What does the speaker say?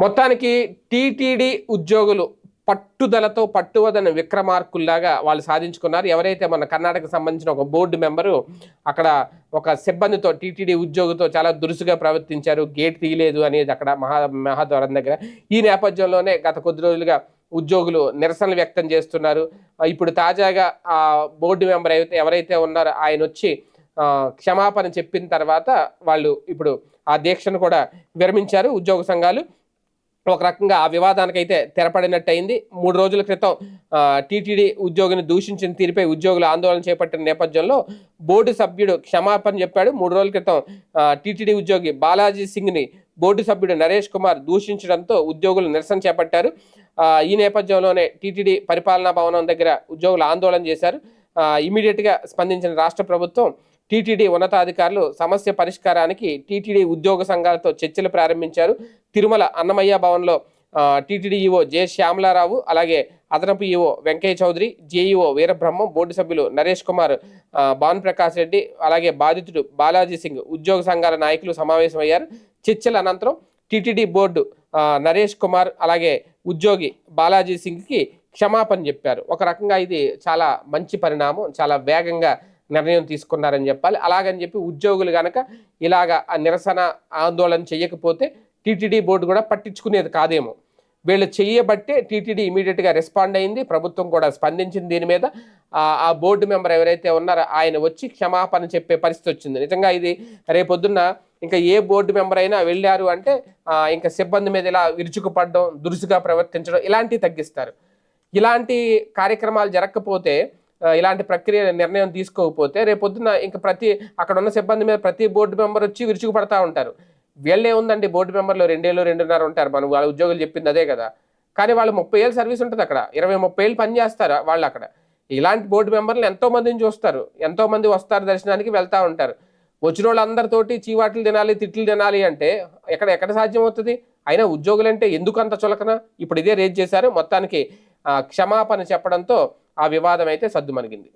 మొత్తానికి టీటీడీ ఉద్యోగులు పట్టుదలతో పట్టువదన విక్రమార్కుల్లాగా వాళ్ళు సాధించుకున్నారు. ఎవరైతే మన కర్ణాటకకు సంబంధించిన ఒక బోర్డు మెంబరు అక్కడ ఒక సిబ్బందితో టీటీడీ ఉద్యోగితో చాలా దురుసుగా ప్రవర్తించారు, గేట్ తీయలేదు అనేది అక్కడ మహాద్వారం దగ్గర. ఈ నేపథ్యంలోనే గత కొద్ది రోజులుగా ఉద్యోగులు నిరసనలు వ్యక్తం చేస్తున్నారు. ఇప్పుడు తాజాగా ఆ బోర్డు మెంబర్ ఎవరైతే ఉన్నారో ఆయన వచ్చి క్షమాపణ చెప్పిన తర్వాత వాళ్ళు ఇప్పుడు ఆ దీక్షను కూడా విరమించారు ఉద్యోగ సంఘాలు. ఒక రకంగా ఆ వివాదానికైతే తెరపడినట్టు అయింది. 3 రోజుల క్రితం టీటీడీ ఉద్యోగిని దూషించిన తీరుపై ఉద్యోగులు ఆందోళన చేపట్టిన నేపథ్యంలో బోర్డు సభ్యుడు క్షమాపణ చెప్పాడు. 3 రోజుల క్రితం టీటీడీ ఉద్యోగి బాలాజీ సింగ్ని బోర్డు సభ్యుడు నరేష్ కుమార్ దూషించడంతో ఉద్యోగులు నిరసన చేపట్టారు. ఈ నేపథ్యంలోనే టీటీడీ పరిపాలనా భవనం దగ్గర ఉద్యోగులు ఆందోళన చేశారు. ఇమీడియట్గా స్పందించిన రాష్ట్ర ప్రభుత్వం టీటీడీ ఉన్నతాధికారులు సమస్య పరిష్కారానికి టీటీడీ ఉద్యోగ సంఘాలతో చర్చలు ప్రారంభించారు. తిరుమల అన్నమయ్య భవన్లో టీటీడీ ఈవో జె శ్యామలారావు, అలాగే అదనపు EO Venkaiah Chowdary, JEO Veerabrahmam, board సభ్యులు నరేష్ కుమార్, భానుప్రకాష్ రెడ్డి, అలాగే బాధితుడు బాలాజీ సింగ్ ఉద్యోగ సంఘాల నాయకులు సమావేశమయ్యారు. చర్చల అనంతరం టీటీడీ బోర్డు నరేష్ కుమార్ అలాగే ఉద్యోగి బాలాజీ సింగ్కి క్షమాపణ చెప్పారు. ఒక రకంగా ఇది చాలా మంచి పరిణామం, చాలా వేగంగా నిర్ణయం తీసుకున్నారని చెప్పాలి. అలాగని చెప్పి ఉద్యోగులు కనుక ఇలాగ నిరసన ఆందోళన చేయకపోతే టీటీడీ బోర్డు కూడా పట్టించుకునేది కాదేమో. వీళ్ళు చేయబట్టే టీటీడీ ఇమీడియట్గా రెస్పాండ్ అయింది, ప్రభుత్వం కూడా స్పందించింది దీని మీద. ఆ బోర్డు మెంబర్ ఎవరైతే ఉన్నారో ఆయన వచ్చి క్షమాపణ చెప్పే పరిస్థితి వచ్చింది. నిజంగా ఇది రేపొద్దున్న ఇంకా ఏ బోర్డు మెంబర్ అయినా వెళ్ళారు అంటే ఇంకా సిబ్బంది మీద ఇలా విరుచుకుపడడం, దురుసుగా ప్రవర్తించడం ఇలాంటివి తగ్గిస్తారు. ఇలాంటి కార్యక్రమాలు జరగకపోతే, ఇలాంటి ప్రక్రియ నిర్ణయం తీసుకోకపోతే రేపొద్దున ఇంకా అక్కడ ఉన్న సిబ్బంది మీద ప్రతి బోర్డు మెంబర్ వచ్చి విరుచుకుపడతా ఉంటారు. వీళ్ళే ఉందండి, బోర్డు మెంబర్లు 2 ఏళ్ళు 2.5 ఉంటారు. మనం వాళ్ళ ఉద్యోగులు చెప్పింది అదే కదా. కానీ వాళ్ళు 30 ఏళ్ళు సర్వీస్ ఉంటుంది అక్కడ, 20-30 ఏళ్ళు పని చేస్తారు వాళ్ళు అక్కడ. ఇలాంటి బోర్డు మెంబర్లు ఎంతో మందిని చూస్తారు, ఎంతో మంది వస్తారు దర్శనానికి, వెళ్తూ ఉంటారు. వచ్చిన వాళ్ళందరితోటి చీవాట్లు తినాలి, తిట్లు తినాలి అంటే ఎక్కడ సాధ్యం అవుతుంది? అయినా ఉద్యోగులంటే ఎందుకు అంత చులకన? ఇప్పుడు ఇదే రేజ్ చేశారు. మొత్తానికి క్షమాపణ చెప్పడంతో ఆ వివాదం అయితే సద్దుమణిగింది.